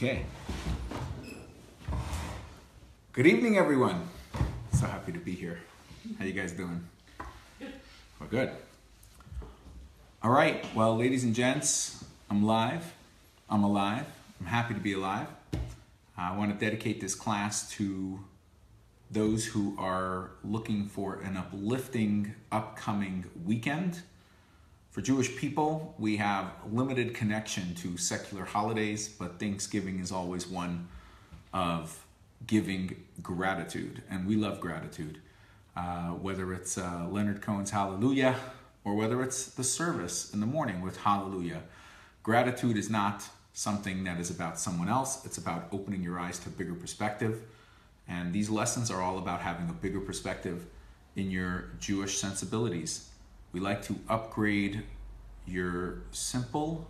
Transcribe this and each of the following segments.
Okay. Good evening, everyone. So happy to be here. How you guys doing? Good. Well, good. All right. Well, ladies and gents, I'm live. I'm alive. I'm happy to be alive. I want to dedicate this class to those who are looking for an uplifting upcoming weekend. For Jewish people, we have limited connection to secular holidays, but Thanksgiving is always one of giving gratitude, and we love gratitude. Whether it's Leonard Cohen's Hallelujah, or whether it's the service in the morning with Hallelujah. Gratitude is not something that is about someone else. It's about opening your eyes to a bigger perspective. And these lessons are all about having a bigger perspective in your Jewish sensibilities. We like to upgrade your simple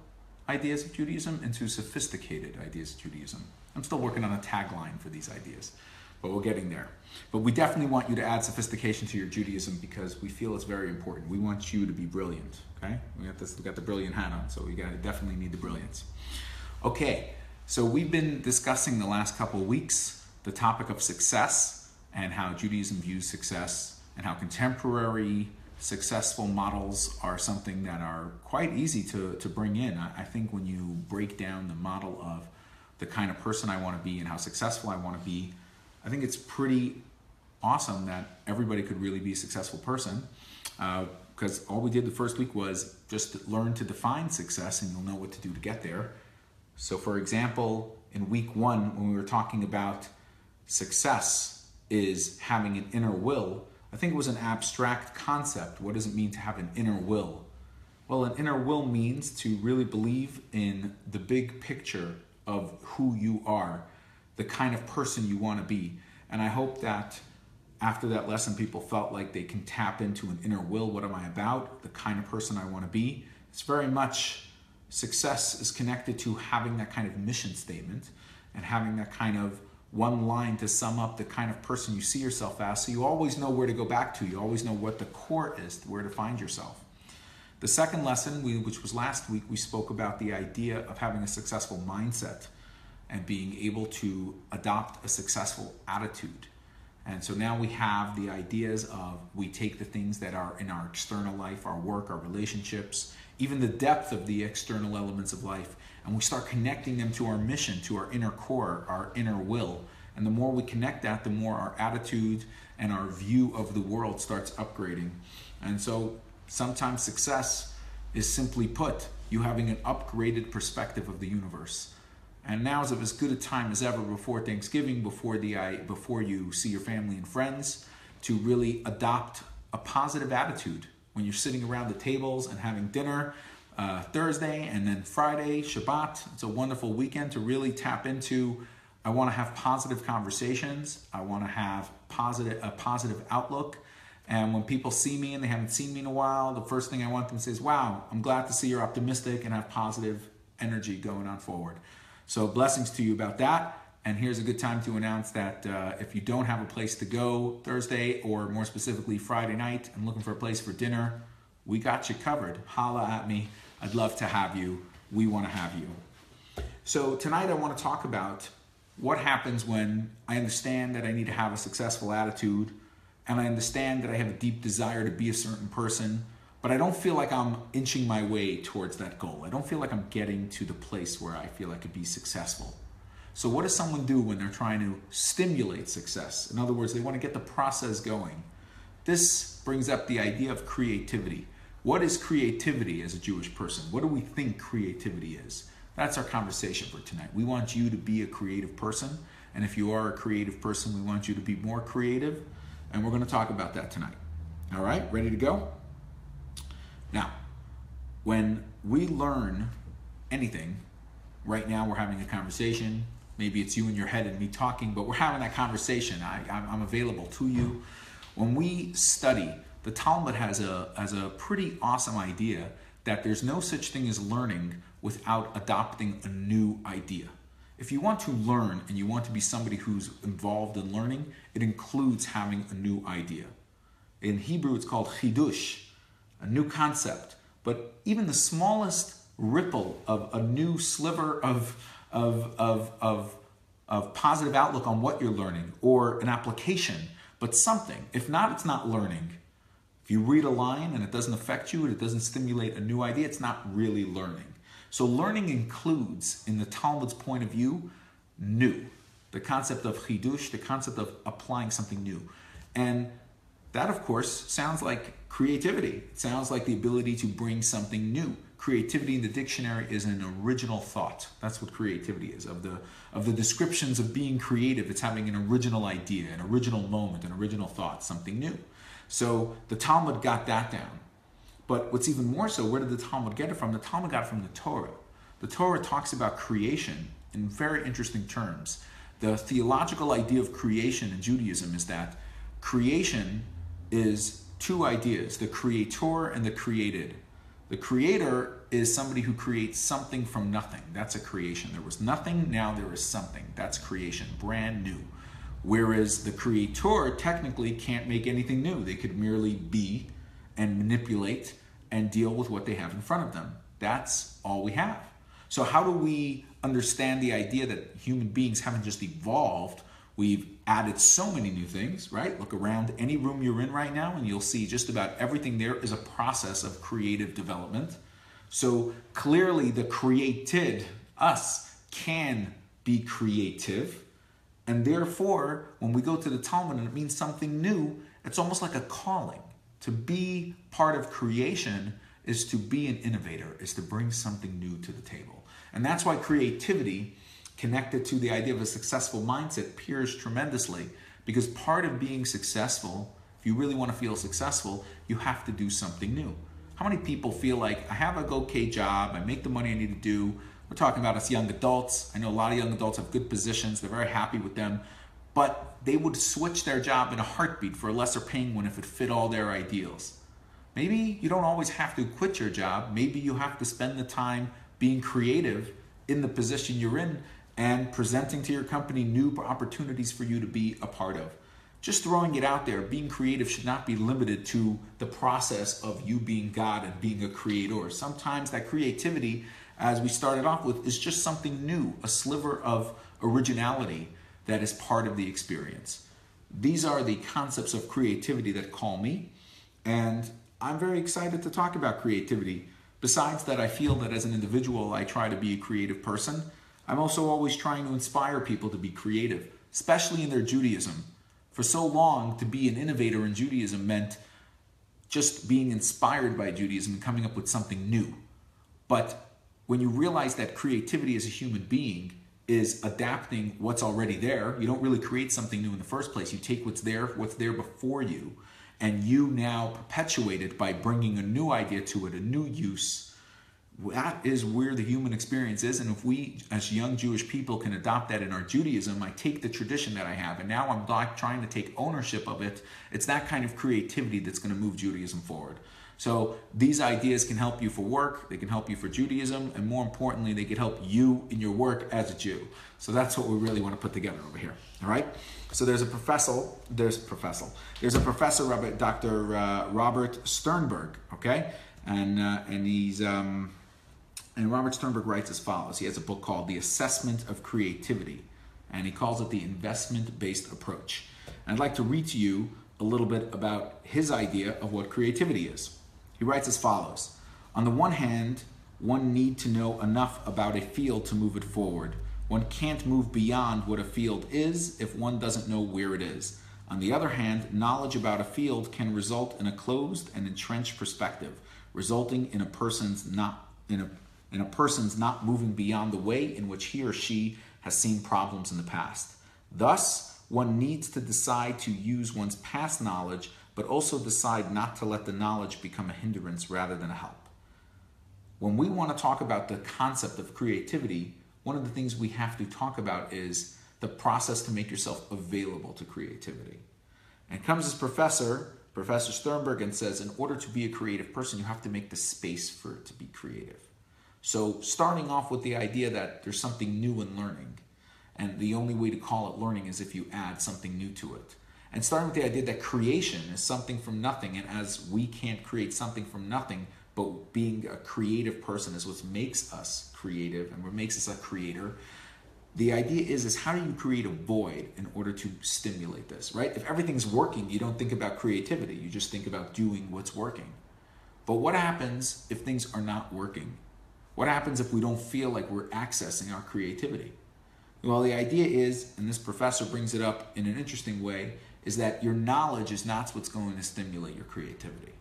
ideas of Judaism into sophisticated ideas of Judaism. I'm still working on a tagline for these ideas, but we're getting there. But we definitely want you to add sophistication to your Judaism because we feel it's very important. We want you to be brilliant, okay? We got the brilliant hat on, so we definitely need the brilliance. Okay, so we've been discussing the last couple of weeks the topic of success and how Judaism views success and how contemporary successful models are something that are quite easy to bring in. I think when you break down the model of the kind of person I want to be and how successful I want to be, I think it's pretty awesome that everybody could really be a successful person, because all we did the first week was just learn to define success and you'll know what to do to get there. So for example, in week 1, when we were talking about success is having an inner will, I think it was an abstract concept. What does it mean to have an inner will? Well, an inner will means to really believe in the big picture of who you are, the kind of person you want to be. And I hope that after that lesson, people felt like they can tap into an inner will. What am I about? The kind of person I want to be. It's very much, success is connected to having that kind of mission statement and having that kind of one line to sum up the kind of person you see yourself as, so you always know where to go back to. You always know what the core is, where to find yourself. The second lesson, which was last week, we spoke about the idea of having a successful mindset and being able to adopt a successful attitude. And so now we have the ideas of, we take the things that are in our external life, our work, our relationships, even the depth of the external elements of life, and we start connecting them to our mission, to our inner core, our inner will. And the more we connect that, the more our attitude and our view of the world starts upgrading. And so sometimes success is simply put, you having an upgraded perspective of the universe. And now is as good a time as ever before Thanksgiving, before you see your family and friends, to really adopt a positive attitude. When you're sitting around the tables and having dinner, Thursday and then Friday, Shabbat. It's a wonderful weekend to really tap into. I want to have positive conversations. I want to have a positive outlook. And when people see me and they haven't seen me in a while, the first thing I want them to say is, wow, I'm glad to see you're optimistic and have positive energy going on forward. So blessings to you about that. And here's a good time to announce that if you don't have a place to go Thursday, or more specifically Friday night, and looking for a place for dinner, we got you covered. Holla at me. I'd love to have you. We want to have you. So tonight I want to talk about what happens when I understand that I need to have a successful attitude, and I understand that I have a deep desire to be a certain person, but I don't feel like I'm inching my way towards that goal. I don't feel like I'm getting to the place where I feel I could be successful. So what does someone do when they're trying to stimulate success? In other words, they want to get the process going. This brings up the idea of creativity. What is creativity as a Jewish person? What do we think creativity is? That's our conversation for tonight. We want you to be a creative person. And if you are a creative person, we want you to be more creative. And we're going to talk about that tonight. All right, ready to go? Now, when we learn anything, right now we're having a conversation. Maybe it's you in your head and me talking, but we're having that conversation. I'm available to you. When we study, the Talmud has a pretty awesome idea that there's no such thing as learning without adopting a new idea. If you want to learn and you want to be somebody who's involved in learning, it includes having a new idea. In Hebrew, it's called chidush, a new concept. But even the smallest ripple of a new sliver of of positive outlook on what you're learning or an application, but something. If not, it's not learning. If you read a line and it doesn't affect you, and it doesn't stimulate a new idea, it's not really learning. So learning includes, in the Talmud's point of view, new. The concept of chidush, the concept of applying something new. And that, of course, sounds like creativity. It sounds like the ability to bring something new. Creativity in the dictionary is an original thought. That's what creativity is. Of the descriptions of being creative, it's having an original idea, an original moment, an original thought, something new. So the Talmud got that down. But what's even more so, where did the Talmud get it from? The Talmud got it from the Torah. The Torah talks about creation in very interesting terms. The theological idea of creation in Judaism is that creation is two ideas, the creator and the created. The creator is somebody who creates something from nothing. That's a creation. There was nothing, now there is something. That's creation, brand new. Whereas the creator technically can't make anything new. They could merely be and manipulate and deal with what they have in front of them. That's all we have. So how do we understand the idea that human beings haven't just evolved? We've added so many new things, right? Look around any room you're in right now and you'll see just about everything there is a process of creative development. So clearly the created, us, can be creative. And therefore, when we go to the Talmud and it means something new, it's almost like a calling. To be part of creation is to be an innovator, is to bring something new to the table. And that's why creativity, connected to the idea of a successful mindset, peers tremendously, because part of being successful, if you really want to feel successful, you have to do something new. How many people feel like, I have a okay job, I make the money I need to do? We're talking about us young adults. I know a lot of young adults have good positions, they're very happy with them, but they would switch their job in a heartbeat for a lesser paying one if it fit all their ideals. Maybe you don't always have to quit your job. Maybe you have to spend the time being creative in the position you're in and presenting to your company new opportunities for you to be a part of. Just throwing it out there, being creative should not be limited to the process of you being God and being a creator. Sometimes that creativity, as we started off with, is just something new, a sliver of originality that is part of the experience. These are the concepts of creativity that call me, and I'm very excited to talk about creativity. Besides that, I feel that as an individual, I try to be a creative person. I'm also always trying to inspire people to be creative, especially in their Judaism. For so long, to be an innovator in Judaism meant just being inspired by Judaism and coming up with something new. But when you realize that creativity as a human being is adapting what's already there, you don't really create something new in the first place. You take what's there before you, and you now perpetuate it by bringing a new idea to it, a new use. That is where the human experience is, and if we as young Jewish people can adopt that in our Judaism, I take the tradition that I have, and now I'm trying to take ownership of it. It's that kind of creativity that's going to move Judaism forward. So these ideas can help you for work, they can help you for Judaism, and more importantly, they can help you in your work as a Jew. So that's what we really want to put together over here, all right? So there's a professor, Rabbi Dr. Robert Sternberg, okay? And Robert Sternberg writes as follows. He has a book called The Assessment of Creativity, and he calls it the investment-based approach. And I'd like to read to you a little bit about his idea of what creativity is. He writes as follows. On the one hand, one needs to know enough about a field to move it forward. One can't move beyond what a field is if one doesn't know where it is. On the other hand, knowledge about a field can result in a closed and entrenched perspective, resulting in a person's not moving beyond the way in which he or she has seen problems in the past. Thus, one needs to decide to use one's past knowledge, but also decide not to let the knowledge become a hindrance rather than a help. When we want to talk about the concept of creativity, one of the things we have to talk about is the process to make yourself available to creativity. And comes this Professor Sternberg, and says, in order to be a creative person, you have to make the space for it to be creative. So starting off with the idea that there's something new in learning, and the only way to call it learning is if you add something new to it. And starting with the idea that creation is something from nothing, and as we can't create something from nothing, but being a creative person is what makes us creative and what makes us a creator. the idea is how do you create a void in order to stimulate this, right? If everything's working, you don't think about creativity. You just think about doing what's working. But what happens if things are not working? What happens if we don't feel like we're accessing our creativity? Well, the idea is, and this professor brings it up in an interesting way, is that your knowledge is not what's going to stimulate your creativity.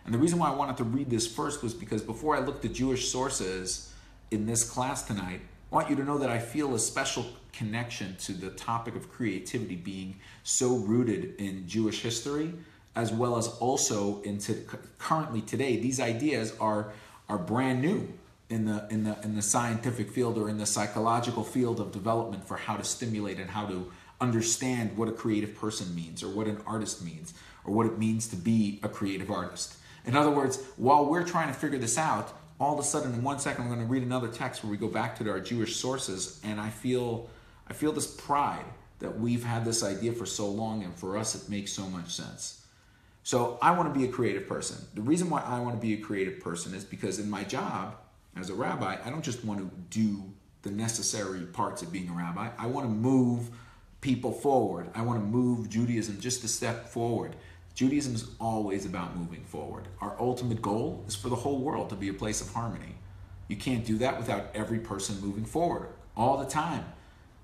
And the reason why I wanted to read this first was because before I looked at Jewish sources in this class tonight, I want you to know that I feel a special connection to the topic of creativity being so rooted in Jewish history, as well as also currently today. These ideas are brand new in the scientific field or in the psychological field of development for how to stimulate and how to understand what a creative person means, or what an artist means, or what it means to be a creative artist. In other words, while we're trying to figure this out, all of a sudden in 1 second I'm going to read another text where we go back to our Jewish sources, and I feel this pride that we've had this idea for so long, and for us it makes so much sense. So I want to be a creative person. The reason why I want to be a creative person is because in my job as a rabbi, I don't just want to do the necessary parts of being a rabbi. I want to move people forward. I want to move Judaism just a step forward. Judaism is always about moving forward. Our ultimate goal is for the whole world to be a place of harmony. You can't do that without every person moving forward all the time.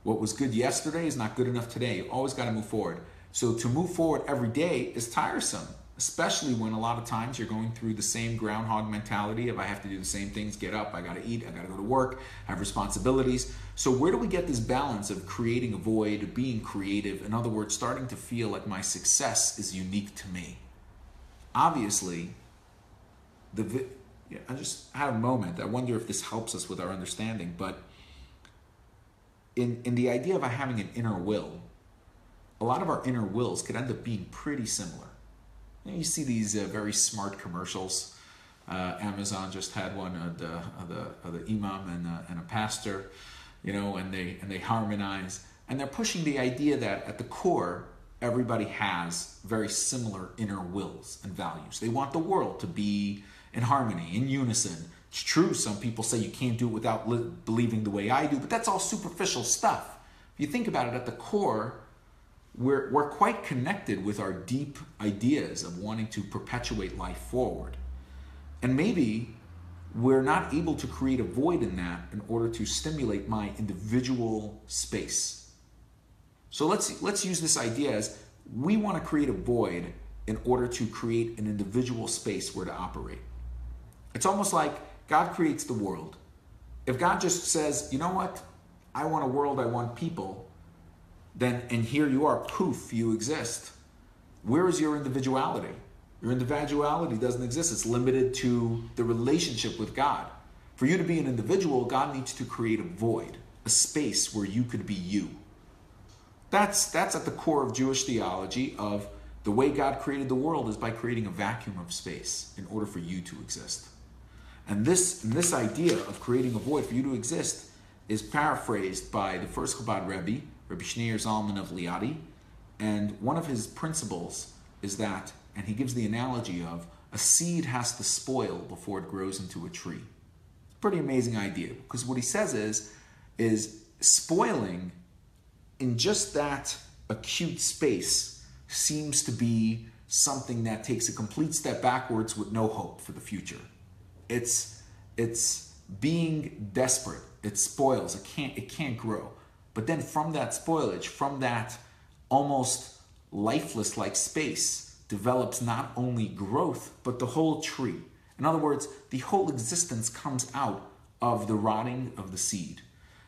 What was good yesterday is not good enough today. You always got to move forward. So to move forward every day is tiresome, especially when a lot of times you're going through the same groundhog mentality of I have to do the same things, get up, I got to eat, I got to go to work, I have responsibilities. So where do we get this balance of creating a void, of being creative? In other words, starting to feel like my success is unique to me. Obviously, I just had a moment. I wonder if this helps us with our understanding, but in the idea of having an inner will, a lot of our inner wills could end up being pretty similar. You see these very smart commercials. Amazon just had one of the imam and a pastor, and they harmonize, and they're pushing the idea that at the core everybody has very similar inner wills and values. They want the world to be in harmony, in unison. It's true, some people say you can't do it without believing the way I do, but that's all superficial stuff. If you think about it, at the core, we're quite connected with our deep ideas of wanting to perpetuate life forward. And maybe we're not able to create a void in that in order to stimulate my individual space. So let's use this idea as we want to create a void in order to create an individual space where to operate. It's almost like God creates the world. If God just says, you know what, I want a world, I want people, then, and here you are, poof, you exist. Where is your individuality? Your individuality doesn't exist. It's limited to the relationship with God. For you to be an individual, God needs to create a void, a space where you could be you. That's at the core of Jewish theology of the way God created the world is by creating a vacuum of space in order for you to exist. And this idea of creating a void for you to exist is paraphrased by the first Chabad Rebbe, Rabbi Shneur Zalman of Liadi, and one of his principles is that, and he gives the analogy of, a seed has to spoil before it grows into a tree. Pretty amazing idea, because what he says is spoiling in just that acute space seems to be something that takes a complete step backwards with no hope for the future. It's being desperate. It spoils. It can't grow. But then from that spoilage, from that almost lifeless-like space, develops not only growth, but the whole tree. In other words, the whole existence comes out of the rotting of the seed.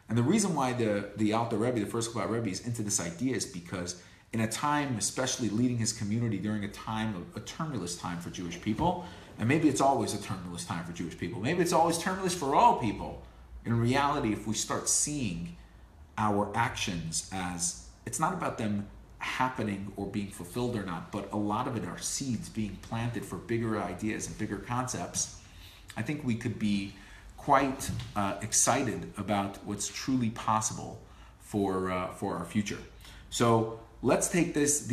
And the reason why the Alter Rebbe, the first Chabad Rebbe, is into this idea is because in a time, especially leading his community during a time of a tumultuous time for Jewish people, and maybe it's always a tumultuous time for Jewish people, maybe it's always tumultuous for all people. In reality, if we start seeing our actions as, it's not about them happening or being fulfilled or not, but a lot of it are seeds being planted for bigger ideas and bigger concepts, I think we could be quite excited about what's truly possible for our future. So let's take this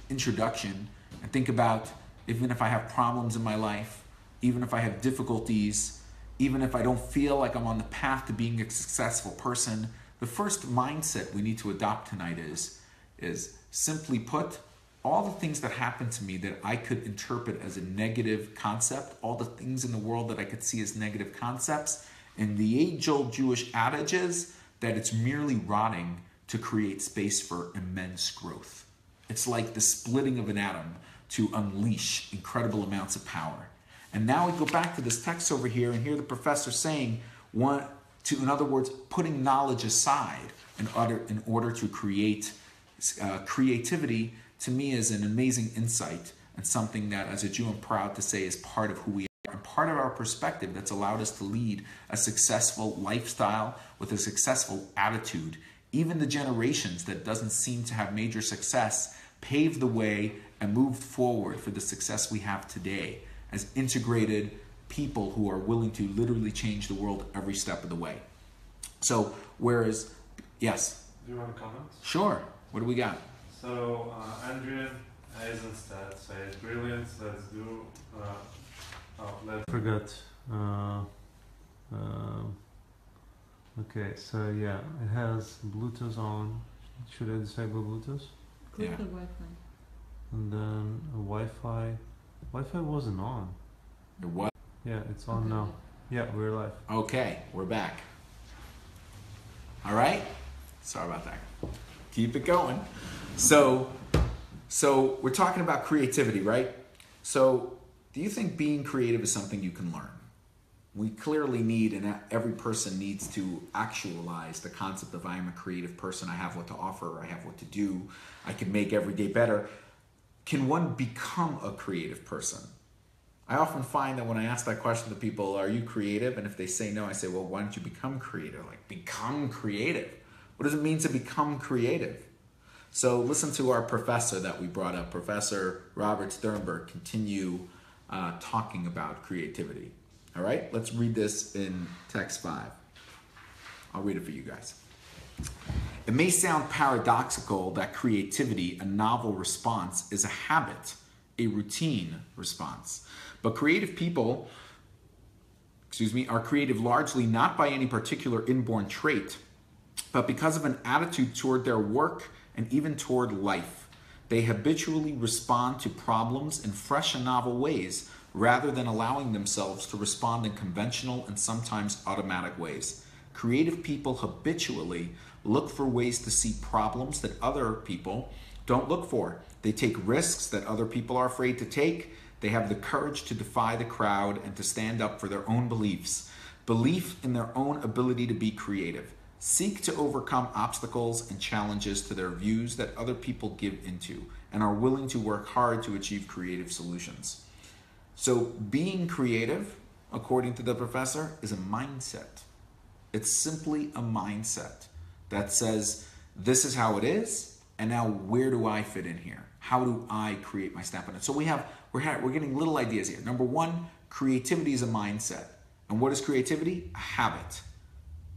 introduction and think about, even if I have problems in my life, even if I have difficulties, even if I don't feel like I'm on the path to being a successful person, the first mindset we need to adopt tonight is simply put, all the things that happen to me that I could interpret as a negative concept, all the things in the world that I could see as negative concepts, and the age-old Jewish adage is that it's merely rotting to create space for immense growth. It's like the splitting of an atom to unleash incredible amounts of power. And now we go back to this text over here and hear the professor saying, in other words, putting knowledge aside in order to create creativity, to me is an amazing insight and something that as a Jew I'm proud to say is part of who we are and part of our perspective that's allowed us to lead a successful lifestyle with a successful attitude. Even the generations that doesn't seem to have major success paved the way and moved forward for the success we have today as integrated people who are willing to literally change the world every step of the way. So, whereas, yes? Do you want to comment? Sure. What do we got? So, Andrea Eisenstadt says, brilliant, let's do, let's forget. Okay, so yeah, it has Bluetooth on. Should I disable Bluetooth? Click Yeah. the Wi-Fi. And then a Wi-Fi. Wi-Fi wasn't on. What? Yeah, it's on Okay. now. Yeah, we're live. Okay, we're back. All right? Sorry about that. Keep it going. So we're talking about creativity, right? So do you think being creative is something you can learn? We clearly need, and every person needs to actualize the concept of I am a creative person, I have what to offer, I have what to do, I can make every day better. Can one become a creative person? I often find that when I ask that question to people, are you creative? And if they say no, I say, well, why don't you become creative? Like, become creative. What does it mean to become creative? So listen to our professor that we brought up, Professor Robert Sternberg, continue talking about creativity. All right, let's read this in text 5. I'll read it for you guys. It may sound paradoxical that creativity, a novel response, is a habit, a routine response. But creative people, are creative largely not by any particular inborn trait, but because of an attitude toward their work and even toward life. They habitually respond to problems in fresh and novel ways, rather than allowing themselves to respond in conventional and sometimes automatic ways. Creative people habitually look for ways to see problems that other people don't look for. They take risks that other people are afraid to take. They have the courage to defy the crowd and to stand up for their own beliefs. Belief in their own ability to be creative. Seek to overcome obstacles and challenges to their views that other people give into, and are willing to work hard to achieve creative solutions. So being creative, according to the professor, is a mindset. It's simply a mindset that says, this is how it is, and now where do I fit in here? How do I create my stamp on it? So we're getting little ideas here. Number one, creativity is a mindset. And what is creativity? A habit.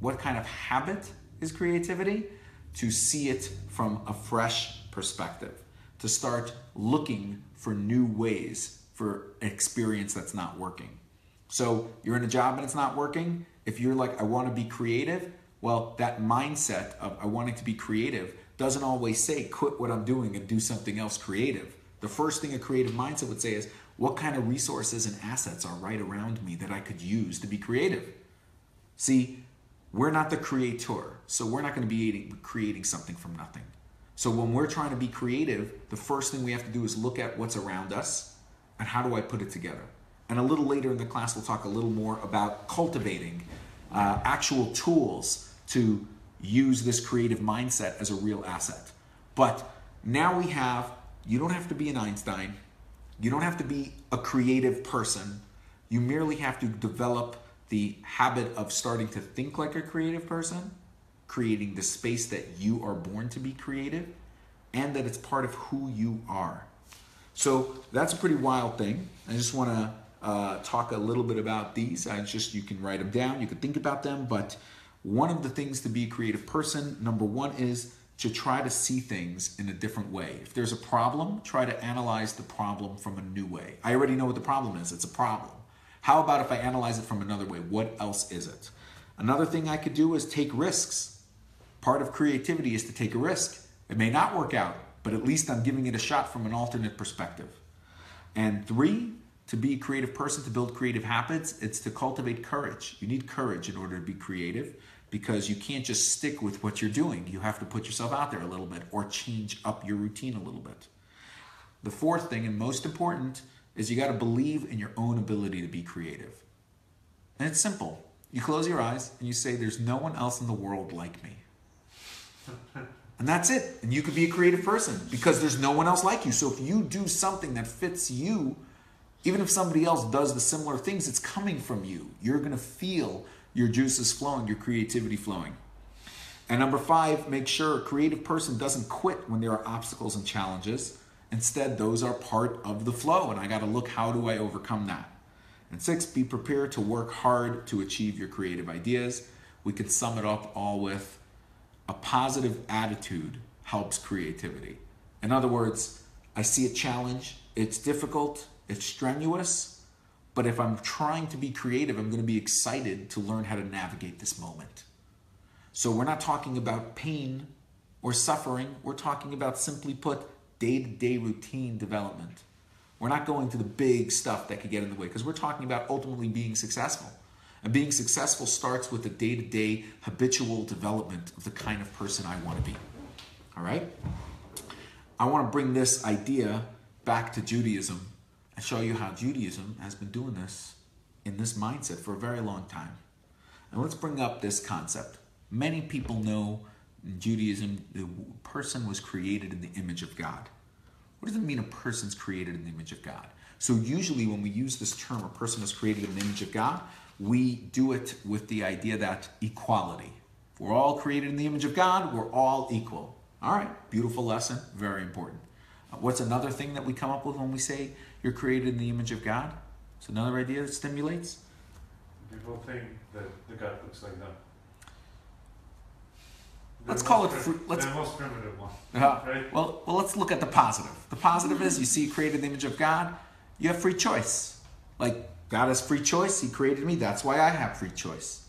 What kind of habit is creativity? To see it from a fresh perspective. To start looking for new ways for experience that's not working. So you're in a job and it's not working. If you're like, I want to be creative, well, that mindset of I wanting to be creative doesn't always say quit what I'm doing and do something else creative. The first thing a creative mindset would say is, what kind of resources and assets are right around me that I could use to be creative? See, we're not the creator, so we're not going to be creating something from nothing. So when we're trying to be creative, the first thing we have to do is look at what's around us and how do I put it together. And a little later in the class, we'll talk a little more about cultivating actual tools to use this creative mindset as a real asset. But now you don't have to be an Einstein. You don't have to be a creative person. You merely have to develop the habit of starting to think like a creative person, creating the space that you are born to be creative, and that it's part of who you are. So that's a pretty wild thing. I just want to talk a little bit about these. You can write them down, you can think about them, but one of the things to be a creative person, number one, is to try to see things in a different way. If there's a problem, try to analyze the problem from a new way. I already know what the problem is. It's a problem. How about if I analyze it from another way? What else is it? Another thing I could do is take risks. Part of creativity is to take a risk. It may not work out, but at least I'm giving it a shot from an alternate perspective. And 3, to be a creative person, to build creative habits, it's to cultivate courage. You need courage in order to be creative, because you can't just stick with what you're doing. You have to put yourself out there a little bit or change up your routine a little bit. The 4th thing, and most important, is you got to believe in your own ability to be creative. And it's simple. You close your eyes and you say, there's no one else in the world like me. And that's it. And you could be a creative person because there's no one else like you. So if you do something that fits you, even if somebody else does the similar things, it's coming from you. You're going to feel your juices flowing, your creativity flowing. And number 5, make sure a creative person doesn't quit when there are obstacles and challenges. Instead, those are part of the flow, and I got to look, how do I overcome that? And 6, be prepared to work hard to achieve your creative ideas. We could sum it up all with a positive attitude helps creativity. In other words, I see a challenge, it's difficult, it's strenuous, but if I'm trying to be creative, I'm going to be excited to learn how to navigate this moment. So we're not talking about pain or suffering, we're talking about, simply put, day-to-day routine development. We're not going to the big stuff that could get in the way, because we're talking about ultimately being successful. And being successful starts with the day-to-day habitual development of the kind of person I want to be. All right? I want to bring this idea back to Judaism and show you how Judaism has been doing this in this mindset for a very long time. And let's bring up this concept. Many people know in Judaism, the person was created in the image of God. What does it mean a person's created in the image of God? So usually when we use this term, a person is created in the image of God, we do it with the idea that equality. If we're all created in the image of God, we're all equal. All right, beautiful lesson, very important. What's another thing that we come up with when we say you're created in the image of God? It's another idea that stimulates. People think that the God looks like them. Let's call it the most primitive one. Right? Well, let's look at the positive. The positive is you see created in the image of God, you have free choice. Like God has free choice, He created me, that's why I have free choice.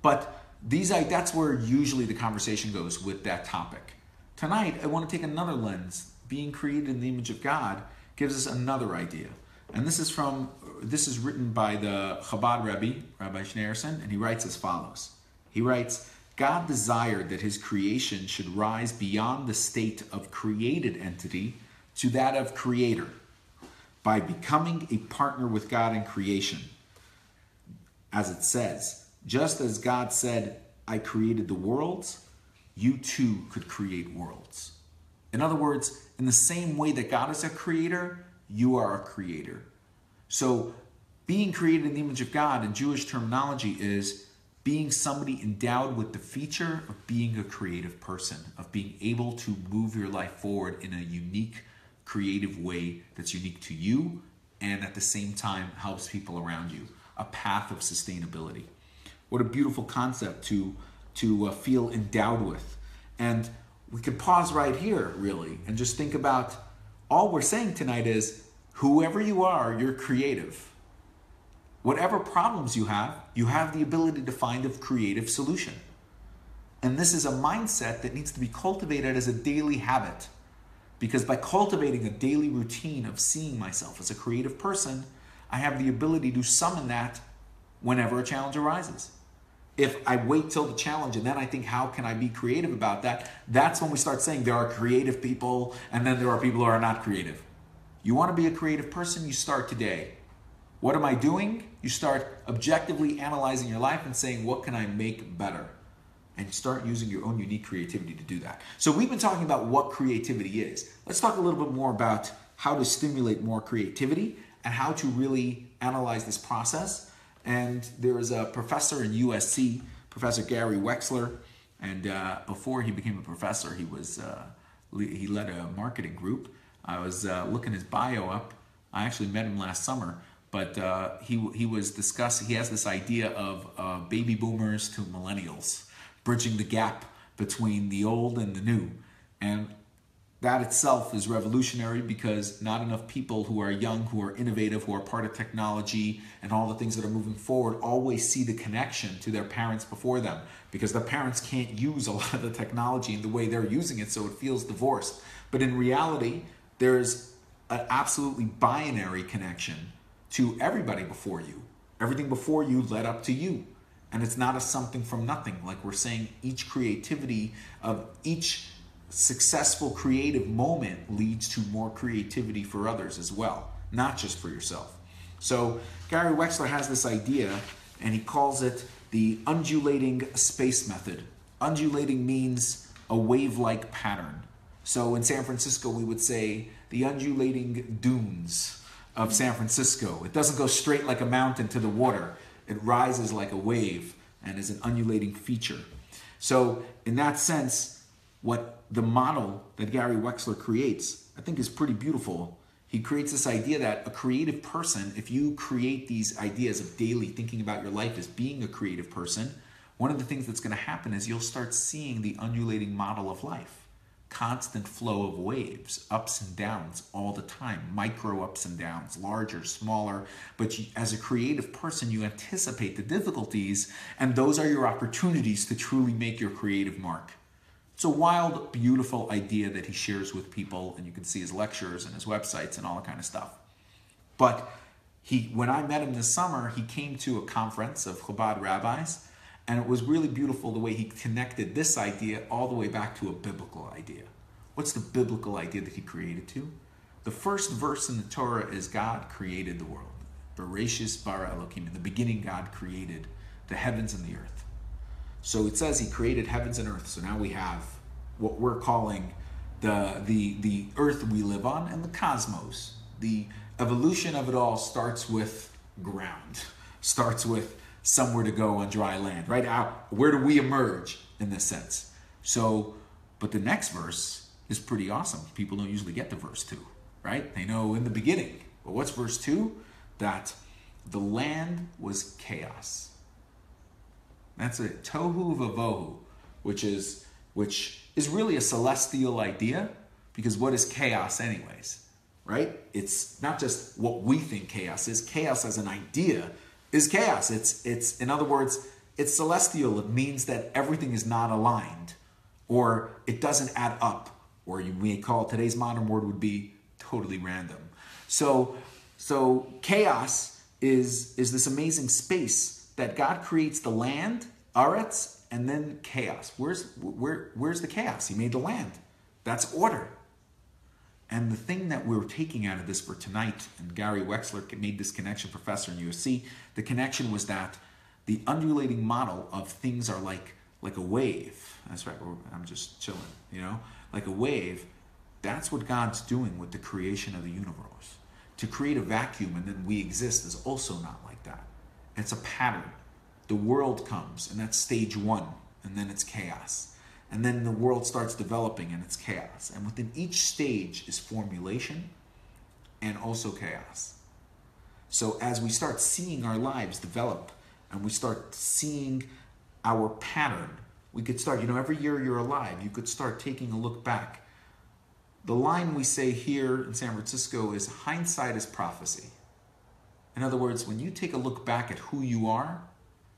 But that's where usually the conversation goes with that topic. Tonight, I want to take another lens. Being created in the image of God gives us another idea. And this is written by the Chabad Rebbe, Rabbi Schneerson, and he writes as follows. He writes, God desired that His creation should rise beyond the state of created entity to that of creator by becoming a partner with God in creation. As it says, just as God said, I created the worlds, you too could create worlds. In other words, in the same way that God is a creator, you are a creator. So being created in the image of God in Jewish terminology is being somebody endowed with the feature of being a creative person, of being able to move your life forward in a unique, creative way that's unique to you and at the same time helps people around you. A path of sustainability. What a beautiful concept to feel endowed with. And we could pause right here, really, and just think about, all we're saying tonight is, whoever you are, you're creative. Whatever problems you have the ability to find a creative solution. And this is a mindset that needs to be cultivated as a daily habit. Because by cultivating a daily routine of seeing myself as a creative person, I have the ability to summon that whenever a challenge arises. If I wait till the challenge and then I think, how can I be creative about that? That's when we start saying there are creative people and then there are people who are not creative. You want to be a creative person, you start today. What am I doing? You start objectively analyzing your life and saying, what can I make better? And start using your own unique creativity to do that. So we've been talking about what creativity is. Let's talk a little bit more about how to stimulate more creativity and how to really analyze this process. And there is a professor in USC, Professor Gary Wexler, and before he became a professor, he led a marketing group. I was looking his bio up. I actually met him last summer. But he was discussing, he has this idea of baby boomers to millennials, bridging the gap between the old and the new. And that itself is revolutionary because not enough people who are young, who are innovative, who are part of technology and all the things that are moving forward always see the connection to their parents before them, because their parents can't use a lot of the technology in the way they're using it, so it feels divorced. But in reality, there's an absolutely binary connection to everybody before you. Everything before you led up to you. And it's not a something from nothing. Like we're saying, each creativity of each successful creative moment leads to more creativity for others as well, not just for yourself. So Gary Wexler has this idea, and he calls it the undulating space method. Undulating means a wave-like pattern. So in San Francisco, we would say the undulating dunes of San Francisco. It doesn't go straight like a mountain to the water. It rises like a wave and is an undulating feature. So in that sense, what the model that Gary Wexler creates, I think, is pretty beautiful. He creates this idea that a creative person, if you create these ideas of daily thinking about your life as being a creative person, one of the things that's going to happen is you'll start seeing the undulating model of life. Constant flow of waves, ups and downs all the time, micro ups and downs, larger, smaller. But as a creative person, you anticipate the difficulties, and those are your opportunities to truly make your creative mark. It's a wild, beautiful idea that he shares with people, and you can see his lectures and his websites and all that kind of stuff. But when I met him this summer, he came to a conference of Chabad rabbis, and it was really beautiful the way he connected this idea all the way back to a biblical idea. What's the biblical idea that he created to? The first verse in the Torah is God created the world. Bereshis bara Elokim. In the beginning, God created the heavens and the earth. So it says he created heavens and earth. So now we have what we're calling the earth we live on and the cosmos. The evolution of it all starts with ground, starts with somewhere to go on dry land, right? Where do we emerge in this sense? So, but the next verse is pretty awesome. People don't usually get to verse 2, right? They know in the beginning. But what's verse 2? That the land was chaos. That's it. Tohu vavohu, which is really a celestial idea, because what is chaos anyways, right? It's not just what we think chaos is. Chaos as an idea is chaos. It's in other words, it's celestial. It means that everything is not aligned, or it doesn't add up, or you may call it, today's modern word would be totally random. So chaos is this amazing space that God creates the land, aretz, and then chaos. Where's the chaos? He made the land. That's order. And the thing that we're taking out of this for tonight, and Gary Wexler made this connection, professor in USC, the connection was that the undulating model of things are like a wave. That's right, I'm just chilling, like a wave. That's what God's doing with the creation of the universe. To create a vacuum and then we exist is also not like that. It's a pattern. The world comes, and that's stage 1, and then it's chaos. And then the world starts developing, and it's chaos. And within each stage is formulation and also chaos. So as we start seeing our lives develop, and we start seeing our pattern, we could start, every year you're alive, you could start taking a look back. The line we say here in San Francisco is hindsight is prophecy. In other words, when you take a look back at who you are,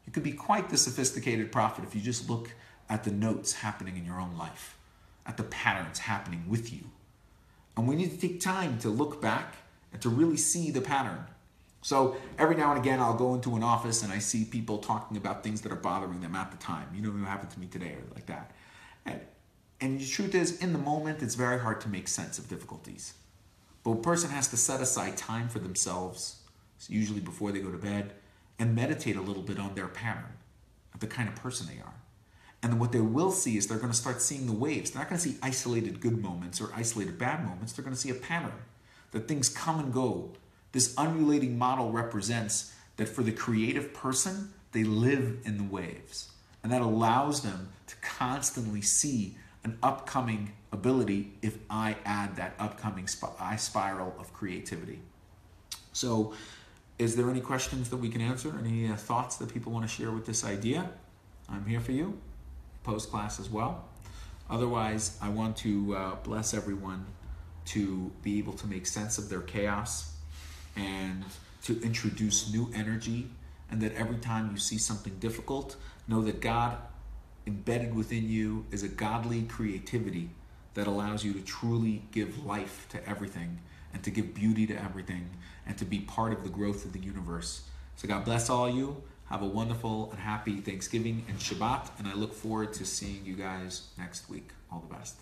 you could be quite the sophisticated prophet if you just look at the notes happening in your own life, at the patterns happening with you. And we need to take time to look back and to really see the pattern. So every now and again, I'll go into an office and I see people talking about things that are bothering them at the time. What happened to me today, or like that. And the truth is, in the moment, it's very hard to make sense of difficulties. But a person has to set aside time for themselves, usually before they go to bed, and meditate a little bit on their pattern, of the kind of person they are. And what they will see is they're going to start seeing the waves. They're not going to see isolated good moments or isolated bad moments. They're going to see a pattern, that things come and go. This undulating model represents that for the creative person, they live in the waves. And that allows them to constantly see an upcoming ability if I add that upcoming spiral of creativity. So, is there any questions that we can answer? Any thoughts that people want to share with this idea? I'm here for you. Post-class as well. Otherwise, I want to bless everyone to be able to make sense of their chaos and to introduce new energy, and that every time you see something difficult, know that God embedded within you is a godly creativity that allows you to truly give life to everything and to give beauty to everything and to be part of the growth of the universe. So God bless all of you. Have a wonderful and happy Thanksgiving and Shabbat, and I look forward to seeing you guys next week. All the best.